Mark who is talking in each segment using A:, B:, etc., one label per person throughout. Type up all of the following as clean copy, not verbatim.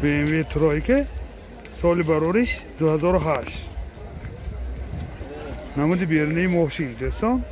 A: BMW тройка, соли барориш 2008. намуди берунаи мошин дӯстон.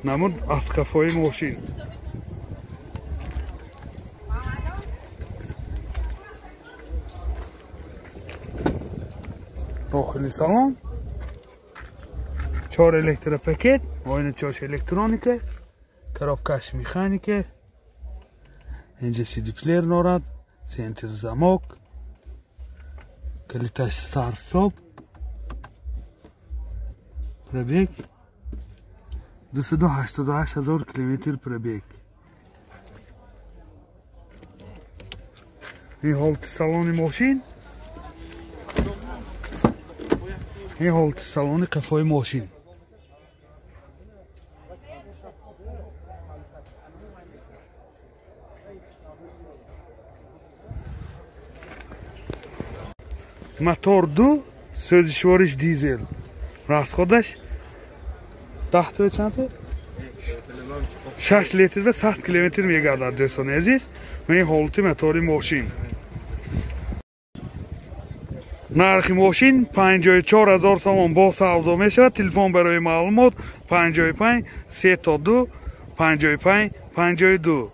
A: намуд аз қафои мошин. дохили салон 4 электропакет, ойначош электроника, коробкаш механика, инҷа CD плеер норад, центр замок, калиташ старсоб, пробег 288,000 километр пробег. ин ҳолати салони мошин, ин ҳолати салони қафои мошин. мотор 2 сӯзишвориш дизел. расходаш 6 литр ва 100 километр мегардад дӯстони азиз. ин ҳолати мотори мошин. нархи мошин 54,000 сомон бо савдо мешавад. телефон барои маълумот 55 32 55 52.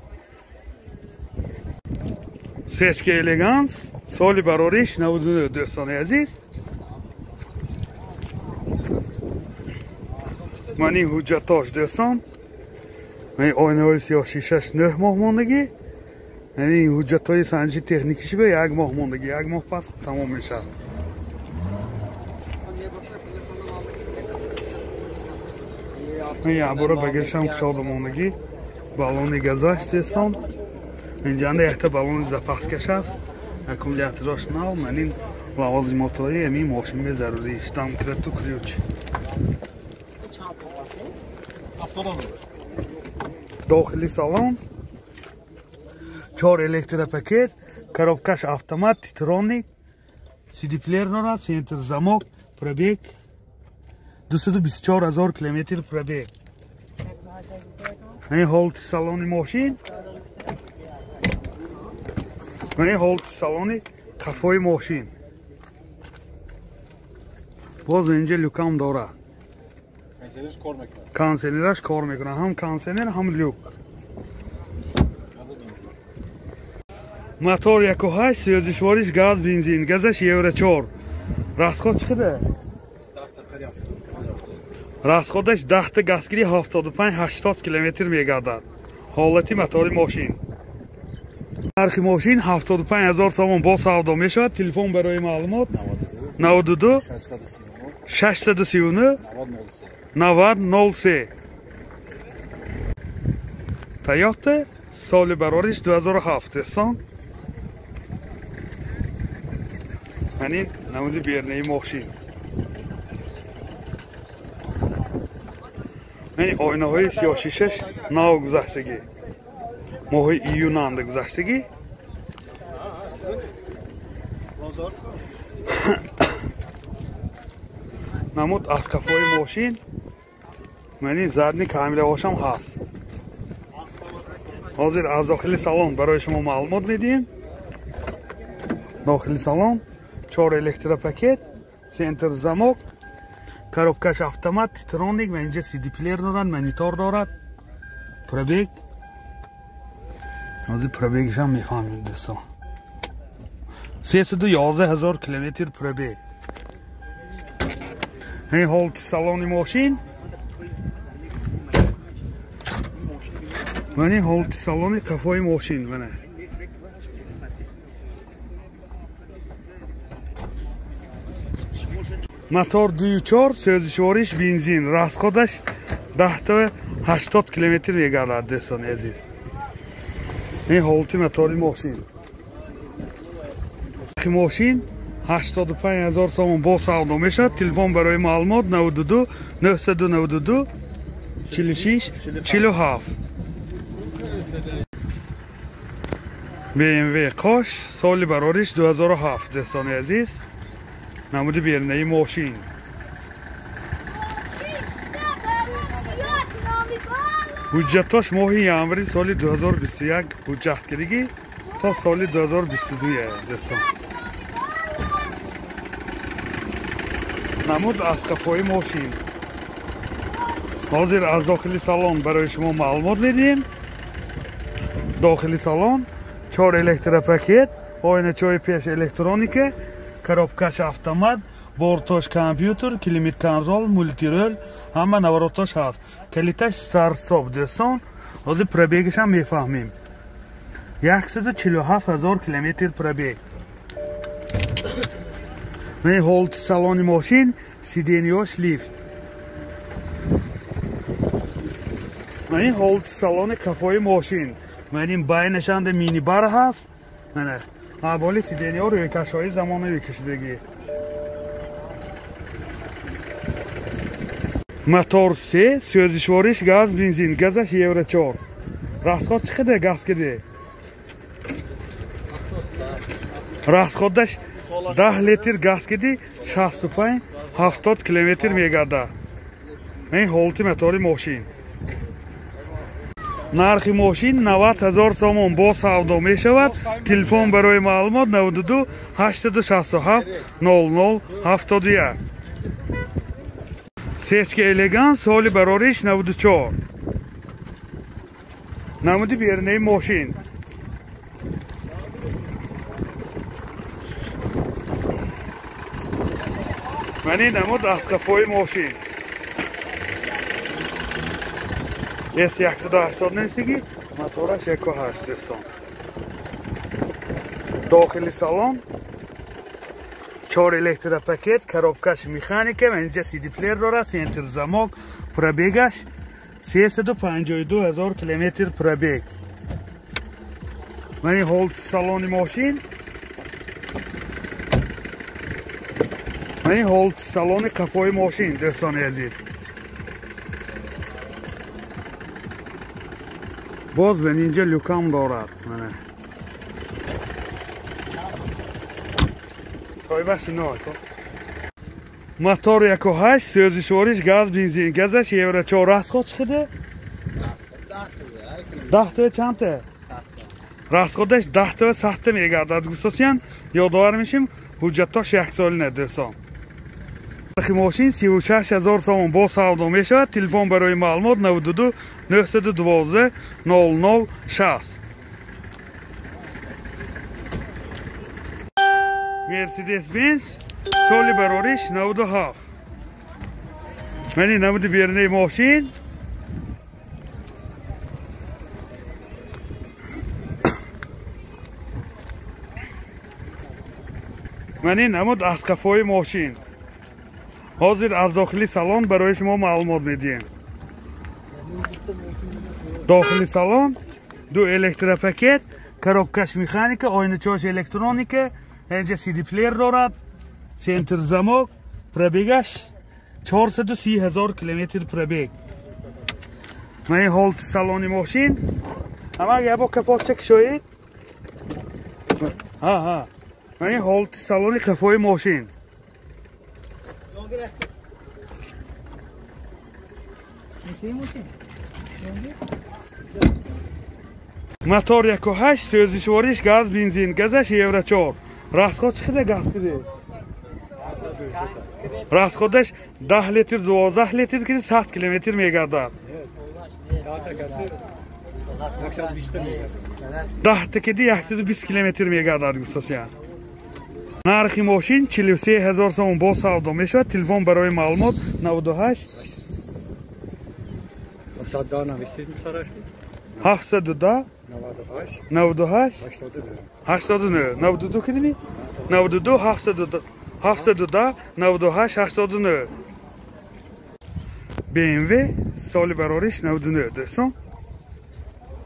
A: сеска элеганс, соли барориш 99 дӯстони азиз. ман ин ҳуҷҷатош дӯстон. ин ойнаҳои сиёҳшишаш 9 моҳ мондагӣ. ин ҳуҷҷатҳои санҷиши техникиши ба 1 моҳ мондагӣ. 1 моҳ пас тамом мешавад. ябора багиршам кушода мондагӣ. баллони газаш дӯстон. инҷанда якта баллони запаскаш аст. аккумулятораш нав. ман ин лавозимотҳои ҳамин мошинга зарурӣ. штампкрату ключ. дохили салон 4 электропакет, коробкаш автомат, титроник, CD плеер норад, центр замок, пробег 224,000 километр пробег. ин ҳолати салони мошин, ин ҳолати салони қафои мошин. боз инҷа люкам дорад. консенераш кор мекунад. ҳам консенер, ҳам люк. мотор 1.8 сӯзишвориш газ бензин. газаш евро 4. расход чӣ қадар? расходаш 10 та газгирӣ 75-80 километр мегардад. ҳолати мотори мошин. нархи мошин 75,000 сомон бо савдо мешавад. телефон барои маълумот 92 639 9003. Toyota, соли барориш 2007 дӯстон. ҳамин намуди берунаи мошин. ин ойнаҳои сиёҳшишаш нав гузаштагӣ. моҳи июнанда гузаштагӣ. намуд аз қафои мошин. ман ин задни камеравошам ҳаст. ҳозир аз дохили салон барои шумо маълумот медиҳем. дохили салон 4 электропакет, центр замок, коробкаш автомат, титроник ва инҷа CD плеер дорад, монитор дорад. пробег ҳозир пробегашам мефаҳмед дӯстон. 311,000 километр пробег. ин ҳолати салони мошин. ман ин ҳолати салони қафои мошин. мана мотор 2.4 сӯзишвориш бензин. расходаш 10-80 километр мегардад дӯстони азиз. ин ҳолати мотори мошин. мошин 85,000 сомон бо савдо мешавад. телефон барои маълумот 92 992 46 47. BMW qosh, соли барориш 2007 дӯстони азиз. намуди берунаи мошин. حجتاش ماهی январи соли 2021 حجتگیری تا سال 2022 دوستان. نمود از کفای ماشین. حاضر از داخل سالن برای شما معلومات میدیم. داخل سالن 4 الکتروپاکت، آینه چای پیش الکترونیکه، коробкаش автомат، бортош компьютер، климат контроль، мультирол، همه نواراتاش هست. کلیتاش старт стоп دوستان. حاضر پربیگش هم میفهمیم. 147,000 کیلومتر پربیگ. من هولت سالن ماشین، سیدینیاش لیفت. من هولت سالن کفای ماشین. من این باینشان ده مینی بار هست. من اولی سیدینیا روی کشوی زمانه کشیدگی. موتور 3 سوزشوارش گاز بنزین گازش یورو 4. راسخود چقدر گاز کده؟ راسخودش 10 لیتر گاز کده 65 70 کیلومتر میگرده. این هولت موتور ماشین. نرخ ماشین 90,000 سوم با سودا می شود. تلفن برای معلومات 92 867 00 71. سیچک الگانس سالی براریش 94. نمودی بیرنه ماشین. منی نمود از کفای ماشین. اس 180 نمیسیگی موتورش 1.8 دوستان. داخل سالن 4 الکتروپاکت، коробкаش میخانیکه و اینجا CD پلیر داره، سنتر زماک، پربیگش 352,000 کیلومتر پربیگ. من این هولت سالن ماشین. من این هولت سالن کفای ماشین دوستان عزیز. باز به اینجا لوکام دارد. منه تایبش اینا موتور 1.8 سوزشوارش گاز بنزین گازش یورو 4. راسخود چقدر؟ 10 تا چند تا؟ راسخودش 10 تا سخت میگردد دوستان. یادآور میشیم حجتاش 1 سال نه دوستان. نرخ ماشین 36,000 سوم با سودا می شود. تلفن برای معلومات 92 912 0060. مرسیدس بنز سالی براریش 97. منی نمودی بیرنه ماشین. منی نمود از کفای ماشین. حاضر از داخلی سالن برای شما معلومات میدیم. داخلی سالن 2 الکتروپاکت، коробкаش میخانیکه، آینه چاش الکترونیکه، اینجا CD پلیر دارد، سنتر زماک، پربیگش 430,000 کیلومتر پربیگ. من این هولت سالن ماشین. اما یه با کپاک چک شوید. من این هولت سالن کفای ماشین. موتور 1.8 سوزشوارش گاز بنزین گازش یورو 4. راسخود چقدر گاز کده؟ راسخودش 10 لیتر 12 لیتر کده 60 کیلومتر میگردد. 10 تا کده 120 کیلومتر میگردد دوستان. نرخ ماشین 43,000 سوم با سودا می شود. تلفن برای معلومات 98 710 98 89. 92 کدی؟ 92 710 98 89. BMW سالی براریش 99 دوستان.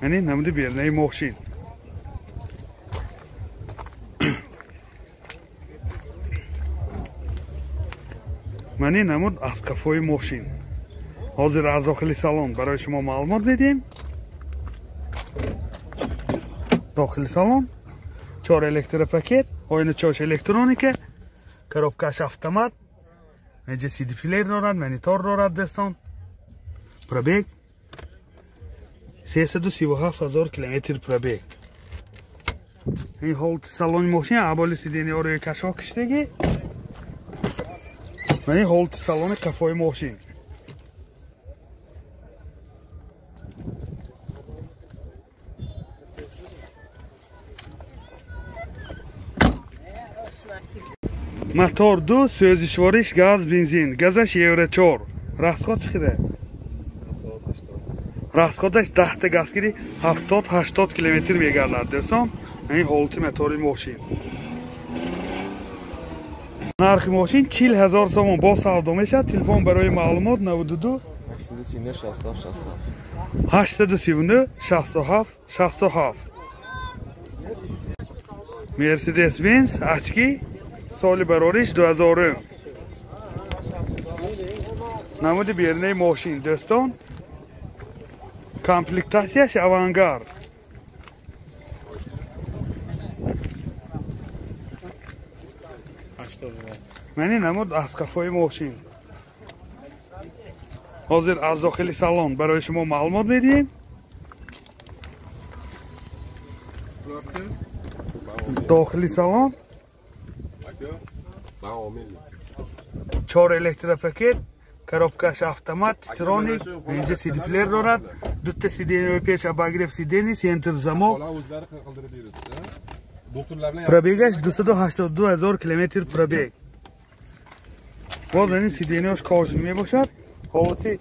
A: یعنی نمودی بیرنه ماشین. منی نمود از کفای ماشین. حاضر از داخل سالن برای شما معلومات میدیم. داخل سالن 4 الکتروپاکت، آینه چاش الکترونیکه، коробкаش автомат، اینجا CD پلیر دارد، مانیتور دارد دوستان. пробег 337,000 километр пробег. این حالت سالن ماشین عبالی سیدینی ها روی کشا کشتگی و این حالت سالن کفای ماشین. мотор 2 سوزشوارش گاز بنزین گازش یورو 4 расход چقدر؟ расходش 10 تا گازگیری 70-80 کیلومتر میگردد دوستان. این حالت موتور ماشین. نرخ ماشین 40,000 سوم با سودا میشه. تلفن برای معلومات 92 839 67 67. مرسدس بنز اچکی سال برارش 2000. نمود بیرنه ماشین دوستان. کامپلکتاسیش اوانگارد. منی نمود از کفای ماشین. حاضر از داخل سالن برای شما معلومات میدیم. داخل سالن 4 الکتروپاکت، коробкаш автомат, троник, اینجا سی دی پلیر دارد، دو تا سیدینی پیش باگرف سیدینی، سنتر زمو. پرابیگش 282,000 کیلومتر پرابیگ. باز این سیدینیش کارش می باشد. حالتی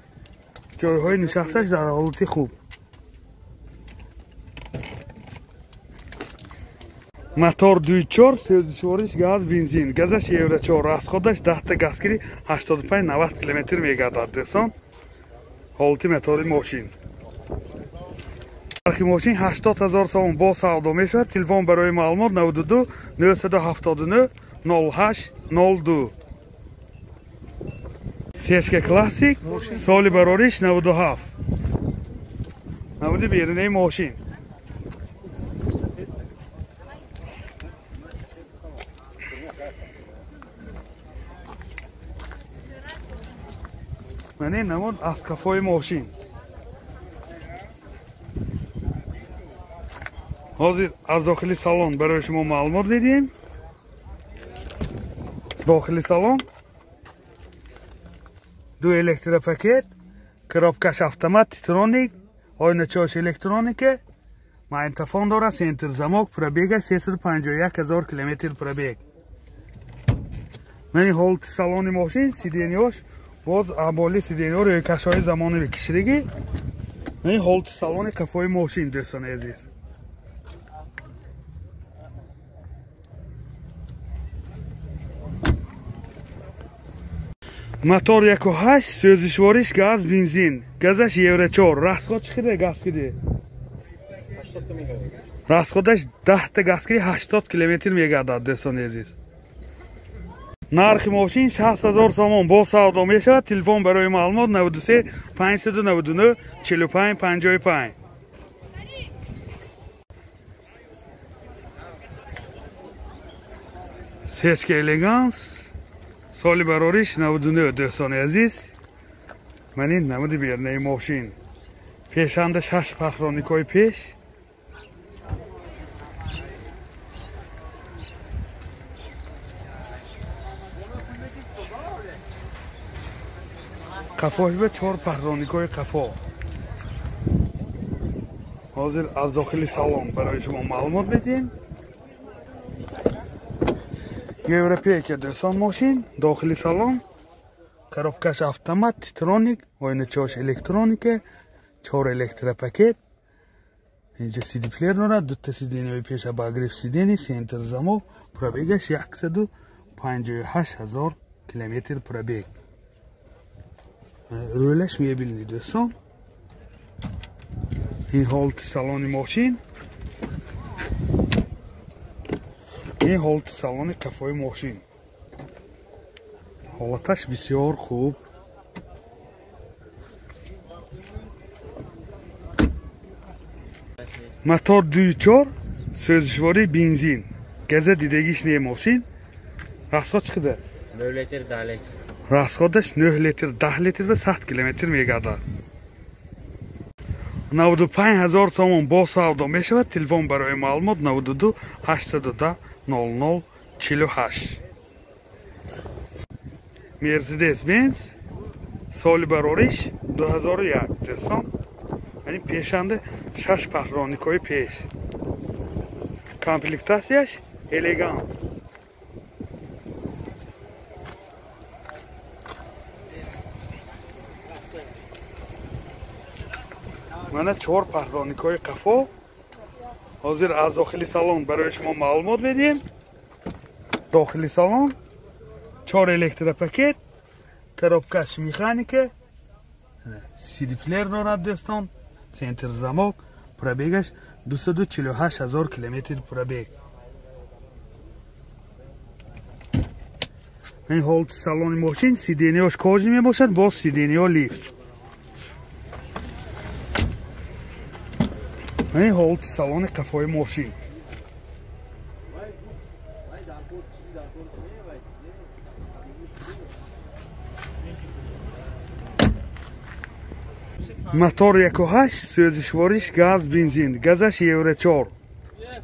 A: جایهای نشستش در حالتی خوب. мотор 2.4 سوزشوارش گاز بنزین گازش یورو 4 расходش 10 تا گازگیری 85-90 کیلومتر میگردد دوستان. حالتی موتور ماشین. نرخ ماشین 80,000 سوم با سودا میشود. تلفن برای معلومات 92 979 08 02. سیشک کلاسیک سال برارش 97. نمود بیرونی ماشین. منی نمود از کفای ماشین. حاضر از داخل سالن برای شما معلومات میدیم. داخل سالن 2 الکتروپاکت، коробкаш автомат, троник, آینه چاش الکترونیکه، ماینتفون داره، سنتر زماک، پرابیگش 351,000 کیلومتر پرابیگ. من حالت سالن ماشین سیدینیاش باز عبالی سیدینی ها روی کشای زمانی بکشیدگی. من حالت سالن کفای ماشین دوستان عزیز. мотор 1.8 سوزشوارش گاز بنزین گازش یورو 4 расход چقدر گازگیری؟ расходش 10 تا گازگیری 80 کیلومتر میگردد دوستان عزیز. نرخ ماشین 60,000 سوم با سودا میشود. تلفن برای معلومات 93 599 45 55. سیشک الگانس سال برارش 99 دوستان عزیز. من این نمود بیرنه ماشین. پیشندش 8 پخرانیکای پیش. قفاش به 4 پخرانیکای قفا. حاضر از داخل سالن برای شما معلومات بدیم. یوروپی که دوستان ماشین داخل سالن коробкаш автомат, троник, آینه چاش الکترونیکه، 4 الکتروپاکت، اینجا سی دی پلیر داره، 2 تا سیدینی پیش باگرف سیدینی، سنتر زمو، پرابیگش 158,000 کیلومتر پرابیگ. رولش میبینید دوستان. این حالت سالن ماشین. این حالت سالن کفای ماشین. حالتش بسیار خوب. мотор 2.4 سوزشواری بنزین گاز دیدگیش نه ماشین. расход چقدر؟
B: 9 لیتر 10 لیتر.
A: расходش 9 لیتر 10 لیتر و 100 کیلومتر میگردد. 95000 сомон бо савдо мешавад. Телефон барои маълумот 92 810 00 48. Mercedes Benz соли барориш 2001 дӯстон. یعنی пешанда 6 паҳроникои пеш. Комплектасияш элеганс. Мана 4 паҳроникои қафо. ҳозир аз дохили салон барои шумо маълумот медиҳем. дохили салон 4 электропакет, коробкаш механика, CD плеер дорад дӯстон, центр замок, пробегаш 248000 километр пробег. این ҳолати салони мошин сиденияш кожи мебошад бо сидения лифт. این ҳолати салони қафои мошин. мотор 1.8 сӯзишвориш газ бензин, газаш евро 4.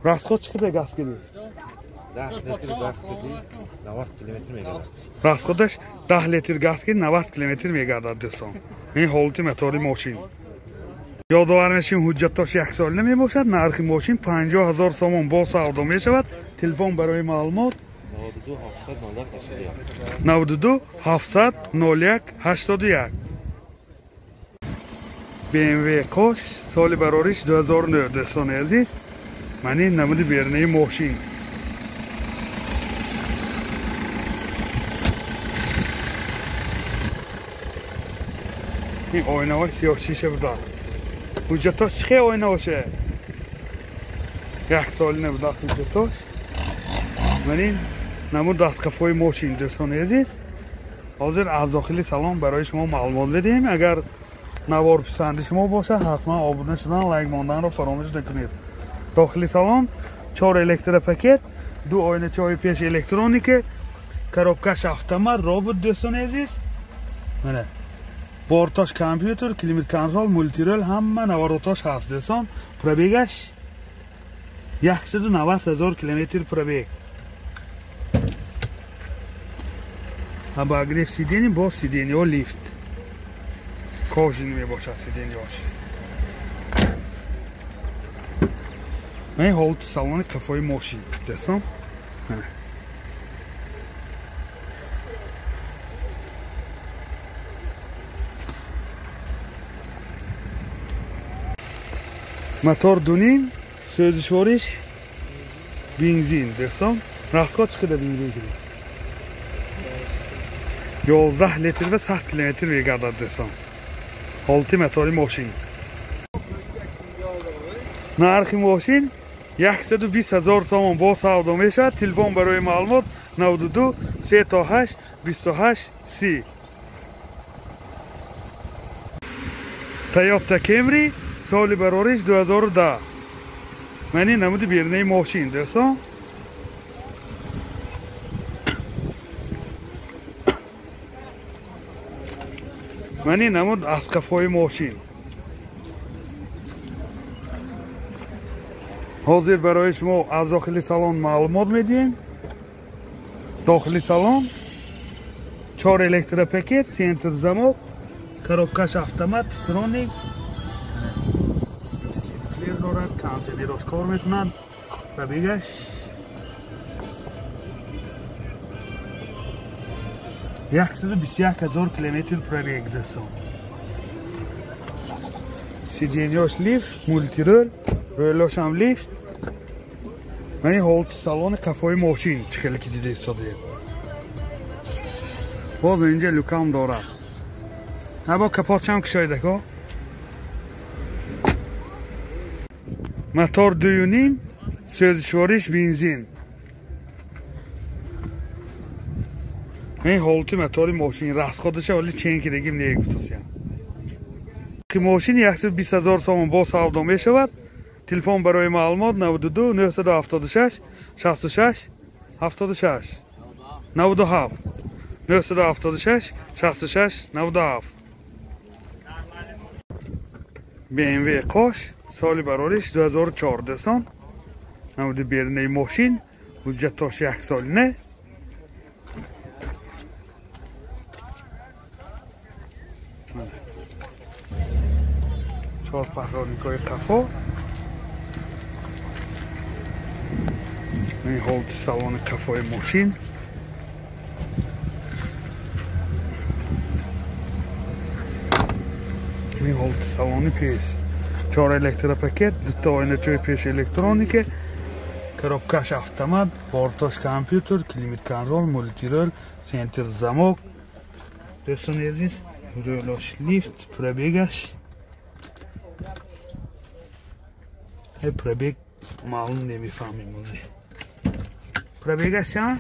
A: расход чӣ қадар газ киди?
B: 10 литр газ киди 90 км мегардад.
A: расходаш 10 литр газ киди 90 км мегардад дӯстон. این ҳолати мотори мошин. ёдовар мешавем ҳуҷҷатош 1 солина мебошад. нархи мошин 50000 сомон бо савдо мешавад. телефон барои маълумот 92 700 01 81. BMW Кош соли барориш 2009 дӯстони азиз. мани намуди берунаи мошин. ин ойнаҳои сиёҳшиша буданд. ҳуҷҷатош чӣ хел ойна боша? 1 солина буданд ҳуҷҷатош. мани намуд аз қафои мошин дӯстони азиз. ҳозир аз дохили салон барои шумо маълумот медиҳем. агар навор писанди шумо бошад ҳатман обуна шудан лайк монданро фаромӯш накунед. дохили салон 4 электропакет, 2 ойначаҳои пеш электроника, коробкаш автомат, робот дӯстони азиз. мана бортош компютер, климат контрол, мультирол, ҳама наворотош ҳаст дӯстон. пробегаш 190000 километр пробег. обогрев сидений бо сидения лифт. кожини мебошад сиденияш. این ҳолати салони қафои мошин дӯстон. мотор 2.5 сӯзишвориш бензин дӯстон. расход чӣ қадар бензин киди? 11 литр ва 100 км мегардад дӯстон. ҳолати мотори мошин. нархи мошин 120000 сомон бо савдо мешавад. телефон барои маълумот 92 38 28 30. Toyota Camry соли барориш 2010. мани намуди берунаи мошин дӯстон. мани намуд аз қафои мошин. ҳозир барои шумо аз дохили салон маълумот медиҳем. дохили салон 4 электропакет, центр замок, коробкаш автомат, строник, сидплер дорад, канцелирош кор мекунад. пробегаш 121000 километр пробег дӯстон. сиденияш лифт, мультирол, рӯлошам лифт. мани ҳолати салони қафои мошин чӣ хеле ки дида истодаем. боз инҷа люкам дорад. ҳабо капотчам кушоидако. мотор 2.5 сӯзишвориш бензин. این ҳолати мотори мошин. расходаша оли чен кидагим негуфтасям. мошин 120000 сомон бо савдо мешавад. телефон барои маълумот 92 976 66 76 97 976 66 97. BMW Qosh, soли барориш 2014 сон. Намуди бернаи мошин, ҳуҷҷаттош 1 сол не. چهار پهلوانیک‌های قفا. این حالت سالن قفای ماشین. این حالت سالن پیش. 4 الکتروپاکت، 2 تا آینه پیش الکترونیکه. коробкаш автомат, борташ компьютер, климат-контроль, мультироль, центр замок. Достони азиз, рулаш лифт, пробегаш. Пробег маълум немифаҳмем ози. Пробегаш а?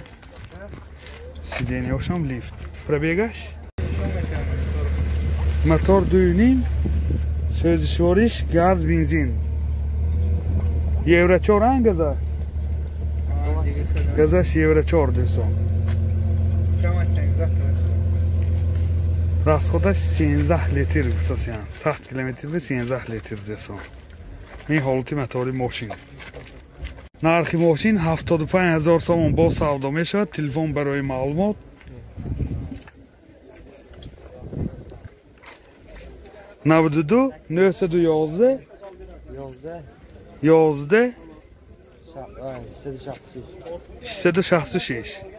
A: Сиденияшам лифт. Пробегаш? Мотор 2.5, сӯзишвориш газ, бензин. Евро 4 ан газа? Газаш евро 4 дӯстон. расходаш 13 литр гуфтасиян. 100 километр ба 13 литр дӯстон. این حالتی متاری ماشین. نرخ ماشین 75000 سوم با سودا می شود. تلفن برای معلومات 92 911 11 366